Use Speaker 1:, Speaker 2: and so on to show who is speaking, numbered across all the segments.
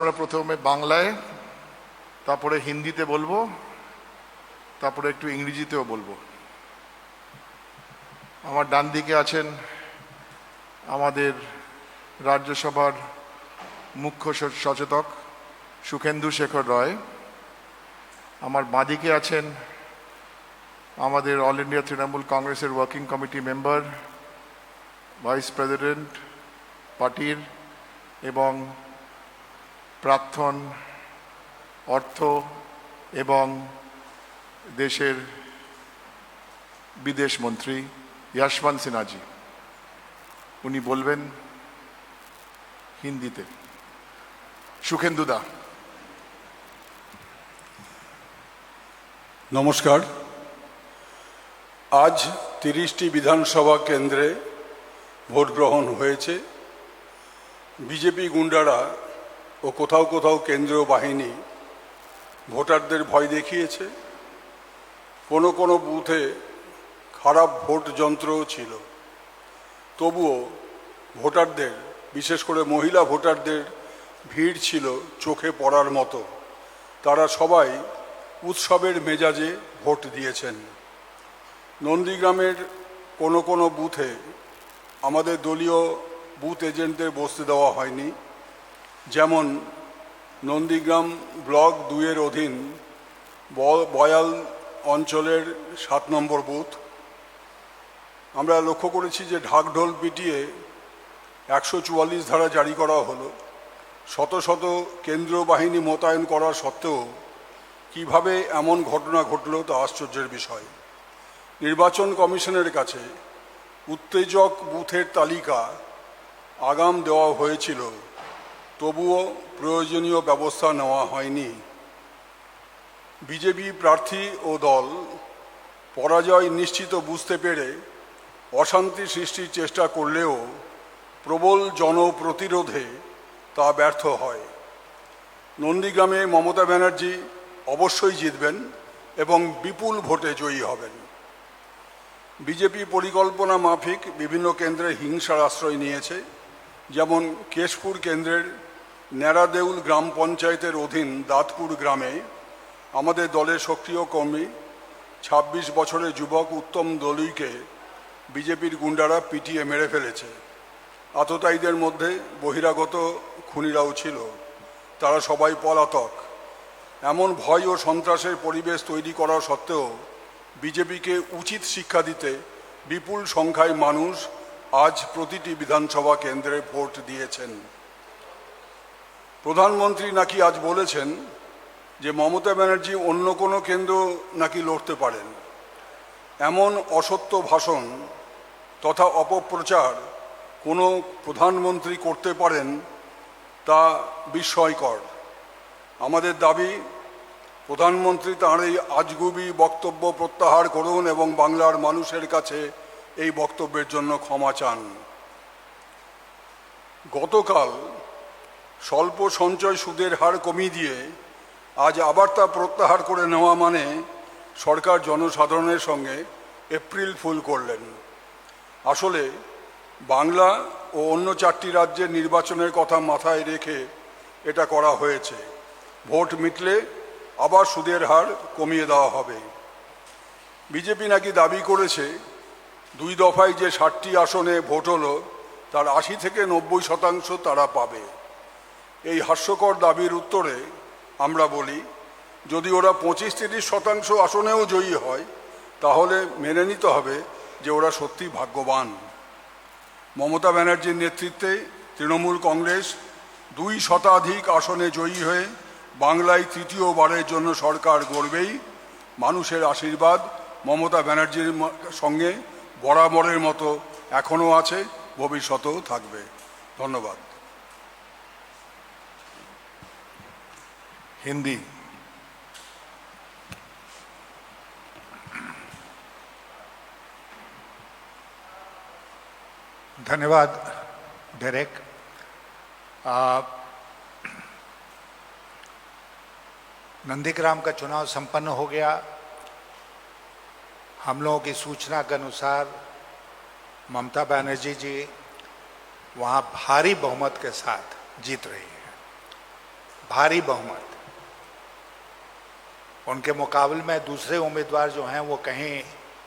Speaker 1: আমরা প্রথমে বাংলায়, তারপরে হিন্দিতে বলবো, তারপরে একটু ইংরেজিতেও বলবো। আমার ডান দিকে আছেন আমাদের রাজ্যসভার মুখ্য সচেতক সুখেন্দু শেখর রয়। আমার বাঁদিকে আছেন আমাদের অল ইন্ডিয়া তৃণমূল কংগ্রেসের working committee member, vice president পার্টির এবং প্রাক্তন অর্থ এবং দেশের বিদেশ মন্ত্রী যশবন্ত সিনহাজি। উনি বলবেন হিন্দিতে। সুখেন্দু দা।
Speaker 2: নমস্কার। আজ 30টি বিধানসভা কেন্দ্রে ভোট গ্রহণ হয়েছে। বিজেপি গুন্ডারা ও কোথাও কোথাও কেন্দ্রীয় বাহিনী ভোটারদের ভয় দেখিয়েছে। কোনো কোনো বুথে খারাপ ভোট যন্ত্রও ছিল। তবুও ভোটারদের, বিশেষ করে মহিলা ভোটারদের ভিড় ছিল চোখে পড়ার মতো। তারা সবাই উৎসবের মেজাজে ভোট দিয়েছেন। নন্দীগ্রামের কোনো কোনো বুথে আমাদের দলীয় বুথ এজেন্টদের বসতে দেওয়া হয়নি। যেমন নন্দীগ্রাম ব্লক 2-এর অধীন বয়াল অঞ্চলের 7 নম্বর বুথ। আমরা লক্ষ্য করেছি যে ঢাকঢোল পিটিয়ে 144 ধারা জারি করা হলো। শত শত কেন্দ্রীয় বাহিনী মোতায়েন করা সত্ত্বেও কিভাবে এমন ঘটনা ঘটল তা আশ্চর্যের বিষয়। নির্বাচন কমিশনের কাছে উত্তেজক বুথের তালিকা আগাম দেওয়া হয়েছিল, তবুও প্রয়োজনীয় ব্যবস্থা নেওয়া হয়নি। বিজেপি প্রার্থী ও দল পরাজয় নিশ্চিত বুঝতে পেরে অশান্তি সৃষ্টির চেষ্টা করলেও প্রবল জনপ্রতিরোধে তা ব্যর্থ হয়। নন্দীগ্রামে মমতা ব্যানার্জি অবশ্যই জিতবেন এবং বিপুল ভোটে জয়ী হবেন। বিজেপি পরিকল্পনা মাফিক বিভিন্ন কেন্দ্রে হিংসার আশ্রয় নিয়েছে। যেমন কেশপুর কেন্দ্রের ন্যাড়াদেউল গ্রাম পঞ্চায়েতের অধীন দাঁতপুর গ্রামে আমাদের দলের সক্রিয় কর্মী 26 বছরের যুবক উত্তম দলুইকে বিজেপির গুন্ডারা পিটিয়ে মেরে ফেলেছে। আততায়ীদের মধ্যে বহিরাগত খুনিরাও ছিল। তারা সবাই পলাতক। এমন ভয় ও সন্ত্রাসের পরিবেশ তৈরি করা সত্ত্বেও বিজেপিকে উচিত শিক্ষা দিতে বিপুল সংখ্যায় মানুষ আজ প্রতিটি বিধানসভা কেন্দ্রে ভোট দিয়েছেন। প্রধানমন্ত্রী নাকি আজ বলেছেন যে মমতা ব্যানার্জি অন্য কোনো কেন্দ্র নাকি লড়তে পারেন। এমন অসত্য ভাষণ তথা অপপ্রচার কোনো প্রধানমন্ত্রী করতে পারেন তা বিস্ময়কর। আমাদের দাবি, প্রধানমন্ত্রী তাঁর এই আজগুবি বক্তব্য প্রত্যাহার করুন এবং বাংলার মানুষের কাছে এই বক্তব্যের জন্য ক্ষমা চান। গতকাল স্বল্প সঞ্চয় সুদের হার কমিয়ে দিয়ে আজ আবার তা প্রত্যাহার করে নেওয়া মানে সরকার জনসাধারণের সঙ্গে এপ্রিল ফুল করলেন। আসলে বাংলা ও অন্য 4টি রাজ্যের নির্বাচনের কথা মাথায় রেখে এটা করা হয়েছে। ভোট মিটলে আবার সুদের হার কমিয়ে দেওয়া হবে। বিজেপি নাকি দাবি করেছে 2 দফায় যে 60টি আসনে ভোট হলো তার 80 থেকে 90% তারা পাবে। এই হাস্যকর দাবির উত্তরে আমরা বলি, যদি ওরা 25-30% আসনেও জয়ী হয় তাহলে মেনে নিতে হবে যে ওরা সত্যি ভাগ্যবান। মমতা ব্যানার্জির নেতৃত্বে তৃণমূল কংগ্রেস 2 শতাধিক আসনে জয়ী হয়ে বাংলায় 3য়বারের জন্য সরকার গড়বেই। মানুষের আশীর্বাদ মমতা ব্যানার্জির সঙ্গে বরাবরের মতো এখনও আছে, ভবিষ্যতেও থাকবে। ধন্যবাদ।
Speaker 1: হিন্দি।
Speaker 3: धन्यवाद डेरेक। नंदीग्राम का चुनाव संपन्न हो गया। हम लोगों की सूचना के अनुसार ममता बनर्जी जी वहाँ भारी बहुमत के साथ जीत रही है। भारी बहुमत। उनके मुकाबले में दूसरे उम्मीदवार जो हैं वो कहीं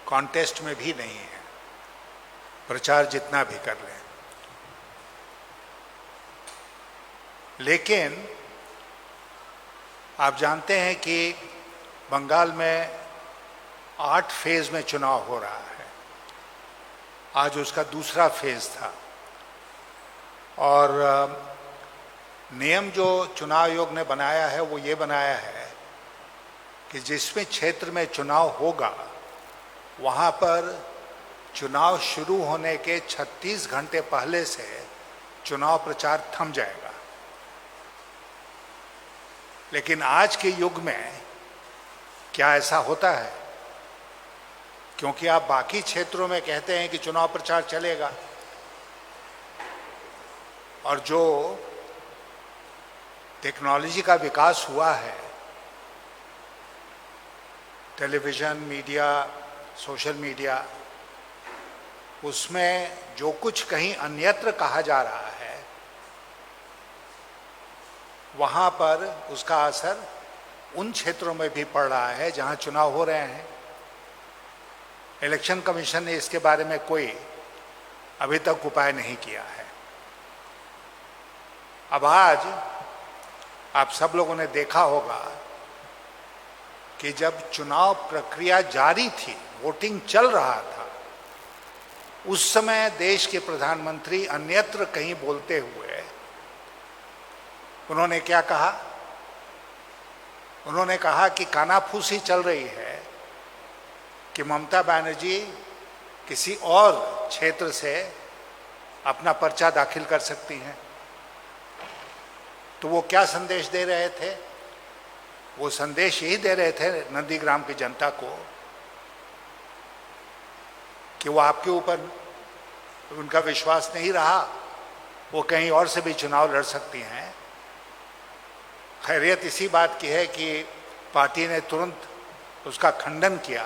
Speaker 3: कॉन्टेस्ट में भी नहीं है, प्रचार जितना भी कर लें। लेकिन आप जानते हैं कि बंगाल में 8 फेज में चुनाव हो रहा है। आज उसका दूसरा फेज था और नियम जो चुनाव आयोग ने बनाया है वो ये बनाया है कि जिसमें क्षेत्र में चुनाव होगा वहाँ पर चुनाव शुरू होने के 36 घंटे पहले से चुनाव प्रचार थम जाएगा। लेकिन आज के युग में क्या ऐसा होता है? क्योंकि आप बाकी क्षेत्रों में कहते हैं कि चुनाव प्रचार चलेगा और जो टेक्नोलॉजी का विकास हुआ है, टेलीविज़न, मीडिया, सोशल मीडिया, उसमें जो कुछ कहीं अन्यत्र कहा जा रहा है वहाँ पर उसका असर उन क्षेत्रों में भी पड़ रहा है जहाँ चुनाव हो रहे हैं। इलेक्शन कमीशन ने इसके बारे में कोई अभी तक उपाय नहीं किया है। अब आज आप सब लोगों ने देखा होगा कि जब चुनाव प्रक्रिया जारी थी, वोटिंग चल रहा था, उस समय देश के प्रधानमंत्री अन्यत्र कहीं बोलते हुए उन्होंने क्या कहा? उन्होंने कहा कि कानाफूसी चल रही है कि ममता बनर्जी किसी और क्षेत्र से अपना पर्चा दाखिल कर सकती हैं। तो वो क्या संदेश दे रहे थे? वो संदेश यही दे रहे थे नंदीग्राम की जनता को कि वो आपके ऊपर उनका विश्वास नहीं रहा, वो कहीं और से भी चुनाव लड़ सकती हैं। खैरियत इसी बात की है कि पार्टी ने तुरंत उसका खंडन किया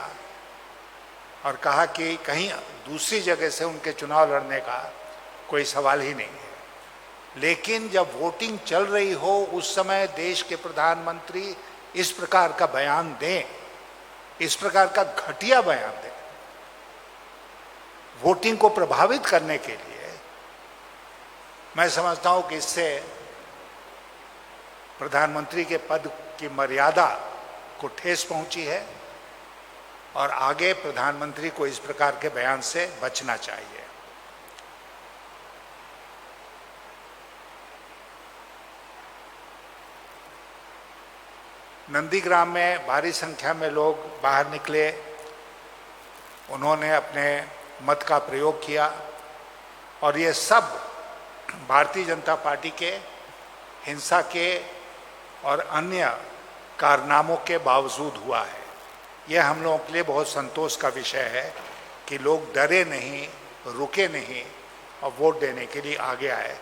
Speaker 3: और कहा कि कहीं दूसरी जगह से उनके चुनाव लड़ने का कोई सवाल ही नहीं है। लेकिन जब वोटिंग चल रही हो उस समय देश के प्रधानमंत्री इस प्रकार का बयान दें, इस प्रकार का घटिया बयान दें वोटिंग को प्रभावित करने के लिए, मैं समझता हूं कि इससे प्रधानमंत्री के पद की मर्यादा को ठेस पहुंची है और आगे प्रधानमंत्री को इस प्रकार के बयान से बचना चाहिए। नंदीग्राम में भारी संख्या में लोग बाहर निकले, उन्होंने अपने मत का प्रयोग किया और ये सब भारतीय जनता पार्टी के हिंसा के और अन्य कारनामों के बावजूद हुआ है। यह हम लोगों के लिए बहुत संतोष का विषय है कि लोग डरे नहीं, रुके नहीं और वोट देने के लिए आगे आए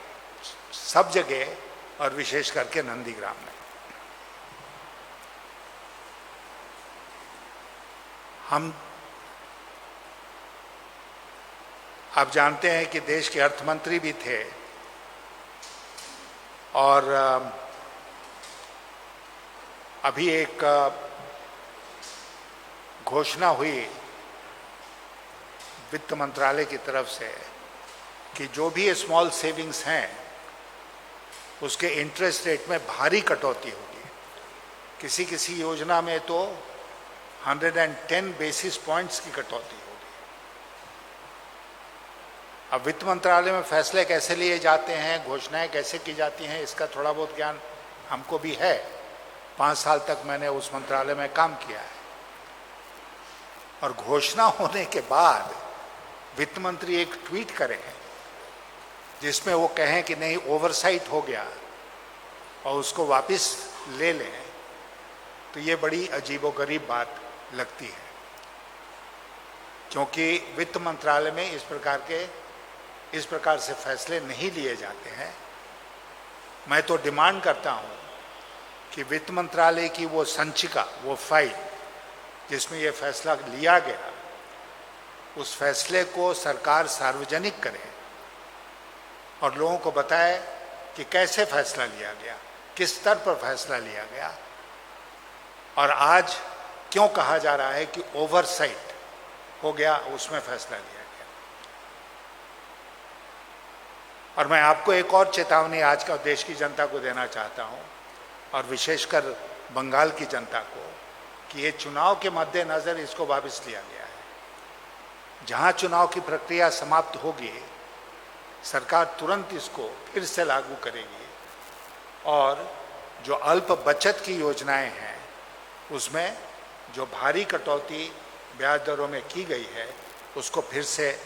Speaker 3: सब जगह और विशेष करके नंदीग्राम में। आप जानते हैं कि देश के अर्थमंत्री भी थे और अभी एक घोषणा हुई वित्त मंत्रालय की तरफ से कि जो भी स्मॉल सेविंग्स हैं उसके इंटरेस्ट रेट में भारी कटौती होगी। किसी किसी योजना में तो 110 बेसिस पॉइंट्स की कटौती होगी। अब वित्त मंत्रालय में फैसले कैसे लिए जाते हैं, घोषणाएं कैसे की जाती हैं, इसका थोड़ा बहुत ज्ञान हमको भी है। 5 साल तक मैंने उस मंत्रालय में काम किया है और घोषणा होने के बाद वित्त मंत्री एक ट्वीट करें जिसमें वो कहें कि नहीं ओवरसाइट हो गया और उसको वापस ले लें, तो ये बड़ी अजीबोगरीब बात लगती है, क्योंकि वित्त मंत्रालय में इस प्रकार से फैसले नहीं लिए जाते हैं। मैं तो डिमांड करता हूं कि वित्त मंत्रालय की वो संचिका, वो फाइल जिसमें ये फैसला लिया गया, उस फैसले को सरकार सार्वजनिक करे और लोगों को बताए कि कैसे फैसला लिया गया, किस स्तर पर फैसला लिया गया और आज क्यों कहा जा रहा है कि ओवरसाइट हो गया, उसमें फैसला लिया गया। और मैं आपको एक और चेतावनी आज का देश की जनता को देना चाहता हूं, और विशेषकर बंगाल की जनता को, कि ये चुनाव के मद्देनजर इसको वापस लिया गया है। जहां चुनाव की प्रक्रिया समाप्त होगी, सरकार तुरंत इसको फिर से लागू करेगी और जो अल्प बचत की योजनाएं हैं उसमें जो भारी कटौती ब्याज दरों में की गई है उसको फिर से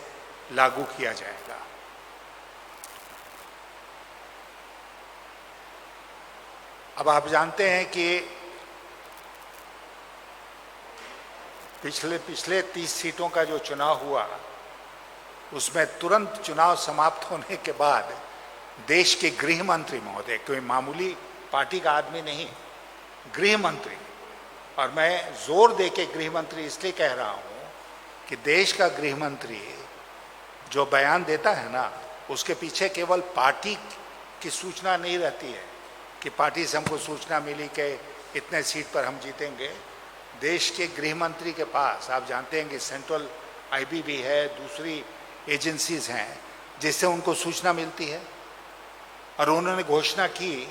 Speaker 3: लागू किया जाएगा। अब आप जानते हैं कि पिछले 30 सीटों का जो चुनाव हुआ उसमें तुरंत चुनाव समाप्त होने के बाद देश के गृह मंत्री महोदय, कोई मामूली पार्टी का आदमी नहीं, गृह मंत्री, और मैं जोर दे के गृह मंत्री इसलिए कह रहा हूं कि देश का गृह मंत्री जो बयान देता है ना, उसके पीछे केवल पार्टी की सूचना नहीं रहती है कि पार्टी से हमको सूचना मिली कि इतने सीट पर हम जीतेंगे। देश के गृह मंत्री के पास, आप जानते हैं कि सेंट्रल आईबी भी है, दूसरी एजेंसीज हैं जिससे उनको सूचना मिलती है, और उन्होंने घोषणा की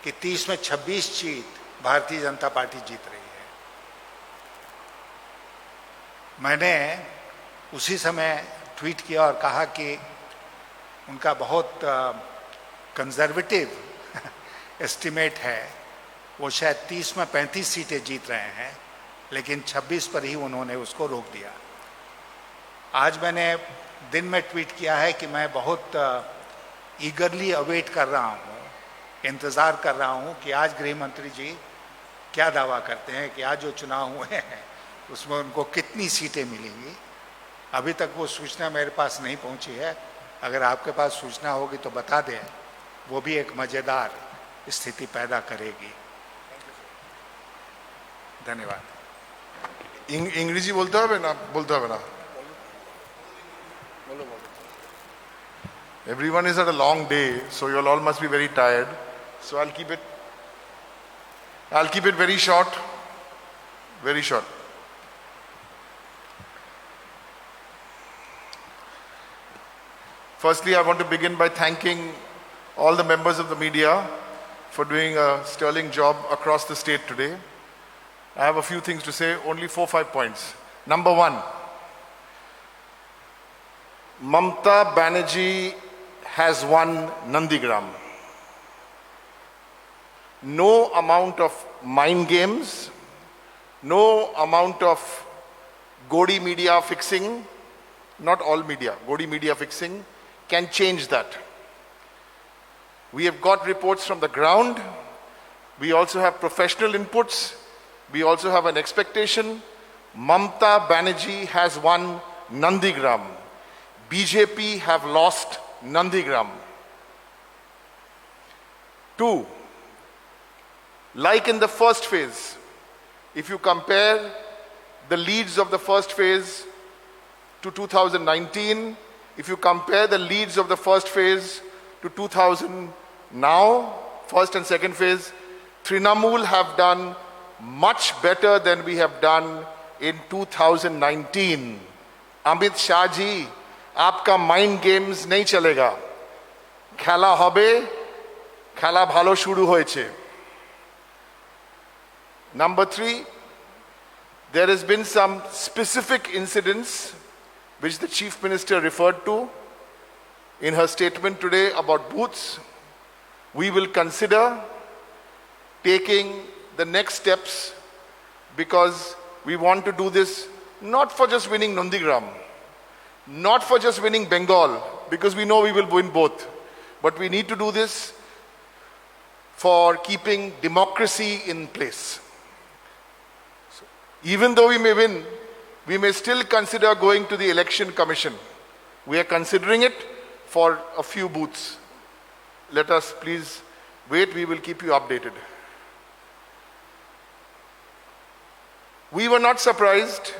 Speaker 3: कि 30 में 26 सीट भारतीय जनता पार्टी जीत रही है। मैंने उसी समय ट्वीट किया और कहा कि उनका बहुत कंजर्वेटिव एस्टिमेट है, वो शायद 30 में 35 सीटें जीत रहे हैं, लेकिन 26 पर ही उन्होंने उसको रोक दिया। आज मैंने दिन में ट्वीट किया है कि मैं बहुत ईगरली अवेट कर रहा हूँ, इंतज़ार कर रहा हूँ कि आज गृह मंत्री जी क्या दावा करते हैं कि आज जो चुनाव हुए हैं उसमें उनको कितनी सीटें मिलेंगी। अभी तक वो सूचना मेरे पास नहीं पहुँची है, अगर आपके पास सूचना होगी तो बता दें, वो भी एक मज़ेदार स्थिति पैदा करेगी। धन्यवाद।
Speaker 1: इंग्रेजी बोलते হবে না? बोलते হবে না? Everyone is at a long day, so you all must be very tired. So I'll keep it very short, very short. Firstly, I want to begin by thanking all the members of the media for doing a sterling job across the state today. I have a few things to say, only 4-5 points. Number one, Mamata Banerjee has won Nandigram. No amount of mind games, no amount of Godi media fixing, not all media, Godi media fixing can change that. We have got reports from the ground. We also have professional inputs. We also have an expectation. Mamata Banerjee has won Nandigram. BJP have lost Nandigram. 2, like in the first phase, if you compare the leads of the first phase to 2019, if you compare the leads of the first phase to 2000 now, first and second phase, Trinamool have done much better than we have done in 2019. Amit Shah ji, आपका mind games नहीं चलेगा, खेला होबे, खेला भालो शुरू होयेछे. Number 3, there has been some specific incidents which the Chief Minister referred to in her statement today about booths. We will consider taking the next steps because we want to do this not for just winning Nandigram, not for just winning Bengal, because we know we will win both, but we need to do this for keeping democracy in place. So, even though we may win, we may still consider going to the Election Commission. We are considering it for a few booths. Let us please wait, we will keep you updated. We were not surprised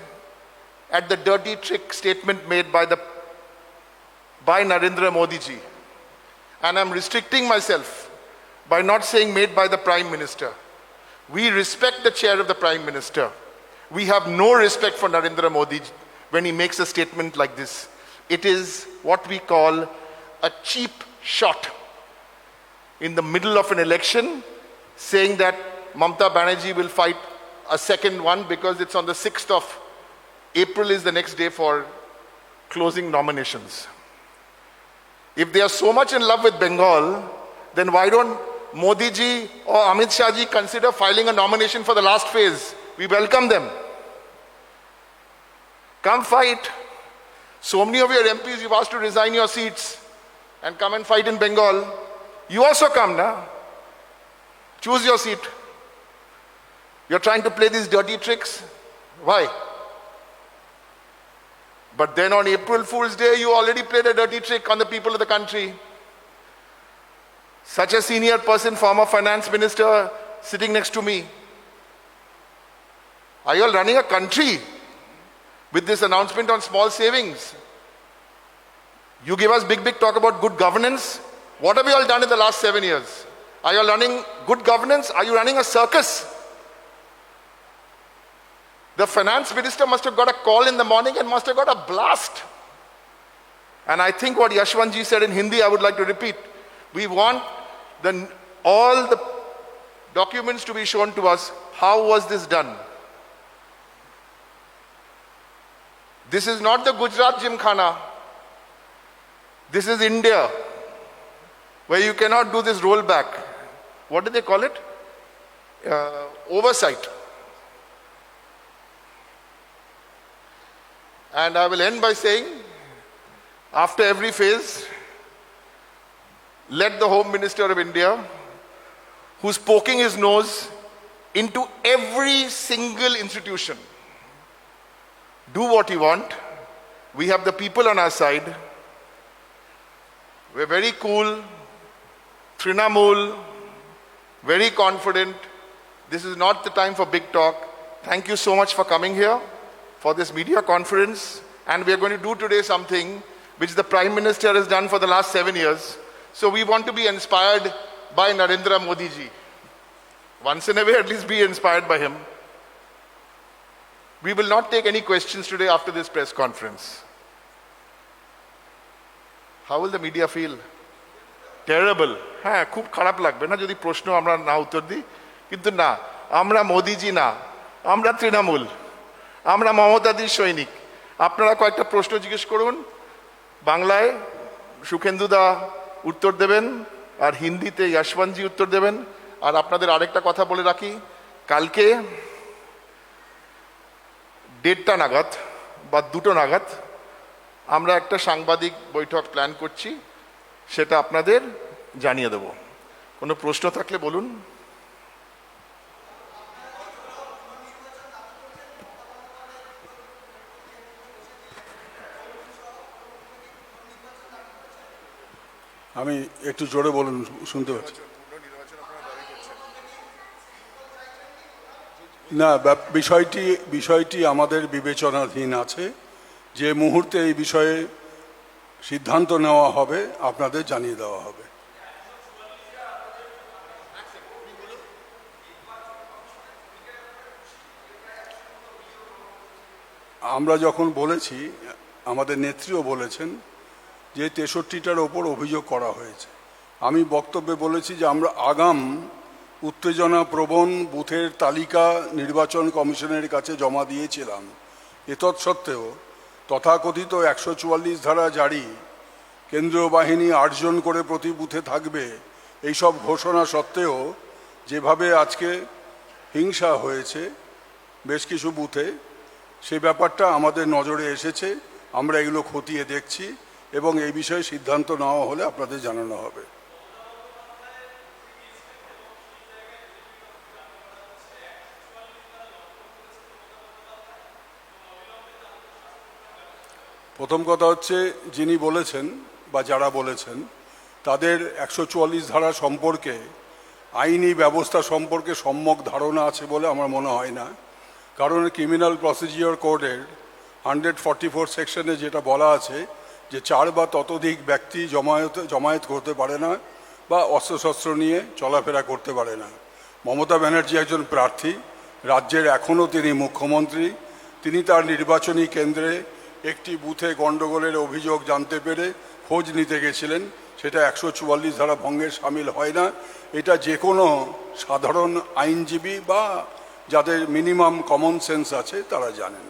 Speaker 1: at the dirty trick statement made by Narendra Modi ji. And I'm restricting myself by not saying made by the Prime Minister. We respect the chair of the Prime Minister. We have no respect for Narendra Modi when he makes a statement like this. It is what we call a cheap shot in the middle of an election, saying that Mamata Banerjee will fight a second one because it's on the 6th of April is the next day for closing nominations. If they are so much in love with Bengal, then why don't Modi ji or Amit Shah ji consider filing a nomination for the last phase? We welcome them. Come fight. So many of your MPs you've asked to resign your seats and come and fight in Bengal. You also come now. Choose your seat. You're trying to play these dirty tricks. Why? But then on April Fool's Day, you already played a dirty trick on the people of the country. Such a senior person, former finance minister, sitting next to me. Are you all running a country with this announcement on small savings? You give us big talk about good governance. What have you all done in the last 7 years? Are you all running good governance? Are you running a circus? The finance minister must have got a call in the morning and must have got a blast. And I think what Yashwantji said in Hindi, I would like to repeat. We want all the documents to be shown to us. How was this done? This is not the Gujarat Gymkhana. This is India, where you cannot do this rollback. What do they call it? Oversight. And I will end by saying, after every phase, let the Home Minister of India, who's poking his nose into every single institution, do what you want. We have the people on our side. We're very cool, Trinamool, very confident. This is not the time for big talk. Thank you so much for coming here for this media conference. And we are going to do today something which the Prime Minister has done for the last 7 years. So we want to be inspired by Narendra Modi ji. Once in a way, at least be inspired by him. We will not take any questions today after this press conference. How will the media feel? Terrible. হ্যাঁ খুব খারাপ লাগবে না যদি প্রশ্ন আমরা না উত্তর দিই কিন্তু না আমরা মোদিজি না আমরা তৃণমূল আমরা মমতাদির সৈনিক আপনারা কয়েকটা প্রশ্ন জিজ্ঞেস করুন বাংলায় সুখেন্দুদা উত্তর দেবেন আর হিন্দিতে যশবন্তজি উত্তর দেবেন আর আপনাদের আরেকটা কথা বলে রাখি কালকে 1:30 নাগাদ বা 2টো নাগাদ আমরা একটা সাংবাদিক বৈঠক প্ল্যান করছি সেটা আপনাদের জানিয়ে দেব কোনো প্রশ্ন থাকলে বলুন
Speaker 2: আমি একটু জোরে বলুন শুনতে পাচ্ছি না বিষয়টি আমাদের বিবেচনাধীন আছে যে মুহূর্তে এই বিষয়ে সিদ্ধান্ত নেওয়া হবে আপনাদের জানিয়ে দেওয়া হবে আমরা যখন বলেছি আমাদের নেত্রীও বলেছেন যে 63টার ওপর অভিযোগ করা হয়েছে আমি বক্তব্যে বলেছি যে আমরা আগাম উত্তেজনা প্রবণ বুথের তালিকা নির্বাচন কমিশনের কাছে জমা দিয়েছিলাম এতৎসত্ত্বেও তথাকথিত 144 ধারা জারি কেন্দ্রীয় বাহিনী 8 জন করে প্রতি বুথে থাকবে এইসব ঘোষণা সত্ত্বেও যেভাবে আজকে হিংসা হয়েছে বেশ কিছু বুথে সেই ব্যাপারটা আমাদের নজরে এসেছে আমরা এগুলো খতিয়ে দেখছি এবং এই বিষয়ে সিদ্ধান্ত নেওয়া হলে আপনাদের জানানো হবে প্রথম কথা হচ্ছে যিনি বলেছেন বা যারা বলেছেন তাদের 144 ধারা সম্পর্কে আইনি ব্যবস্থা সম্পর্কে সম্যক ধারণা আছে বলে আমার মনে হয় না কারণ ক্রিমিনাল প্রসিডিওর কোডের 144 সেকশনে যেটা বলা আছে যে 4 বা ততোধিক ব্যক্তি জমায়েত করতে পারে না বা অস্ত্রশস্ত্র নিয়ে চলাফেরা করতে পারে না। মমতা ব্যানার্জি একজন প্রার্থী, রাজ্যের এখনও তিনি মুখ্যমন্ত্রী। তিনি তার নির্বাচনী কেন্দ্রে একটি বুথে গণ্ডগোলের অভিযোগ জানতে পেরে খোঁজ নিতে গেছিলেন। সেটা 144 ধারা ভঙ্গের সামিল হয় না। এটা যে কোনো সাধারণ আইনজীবী বা যাদের মিনিমাম কমন সেন্স আছে তারা জানেন।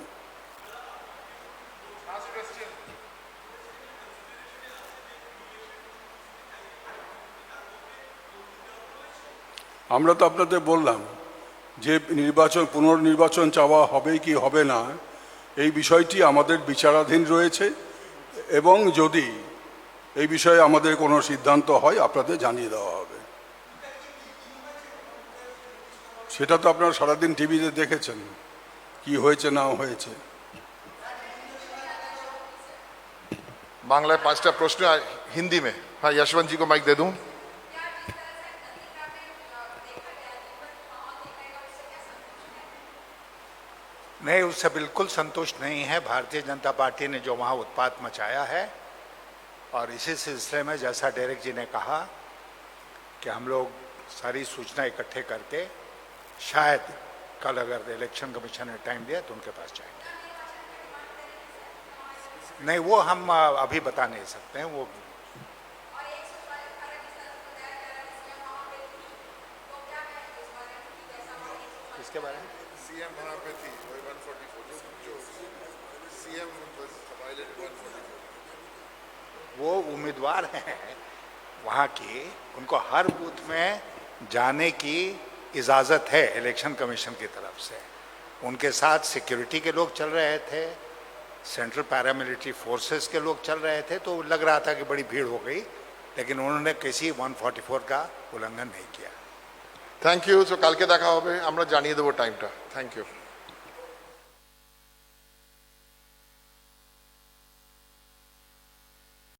Speaker 2: আমরা তো আপনাদের বললাম যে পুনর্নির্বাচন চাওয়া হবে কি হবে না এই বিষয়টি আমাদের বিচারাধীন রয়েছে, এবং যদি এই বিষয়ে আমাদের কোনো সিদ্ধান্ত হয় আপনাদের জানিয়ে দেওয়া হবে। সেটা তো আপনারা সারাদিন টিভিতে দেখেছেন কি হয়েছে না হয়েছে।
Speaker 1: बांग्ला 5टा प्रश्न हिंदी में। हाँ, यशवंत जी को माइक दे दूं।
Speaker 3: नहीं, उससे बिल्कुल संतुष्ट नहीं है। भारतीय जनता पार्टी ने जो वहाँ उत्पात मचाया है, और इसी सिलसिले में जैसा डेरेक जी ने कहा कि हम लोग सारी सूचना इकट्ठे करके शायद कल अगर इलेक्शन कमीशन ने टाइम दिया तो उनके पास जाएंगे। नहीं, वो हम अभी बता नहीं सकते हैं। वो किसके बारे में?
Speaker 1: सीएम वहां पे थी 144 जो सीएम वायलेट 144।
Speaker 3: वो उम्मीदवार हैं वहाँ की, उनको हर बूथ में जाने की इजाज़त है इलेक्शन कमीशन की तरफ से। उनके साथ सिक्योरिटी के लोग चल रहे थे, सेंट्रल पैरामिलिट्री फोर्सेस के लोग चल रहे थे, तो लग रहा था कि बड़ी भीड़ हो गई, लेकिन उन्होंने किसी 144 का उल्लंघन नहीं किया।
Speaker 1: Thank you. सो कल के देखा होबे, আমরা জানিয়ে দেব টাইমটা। Thank you.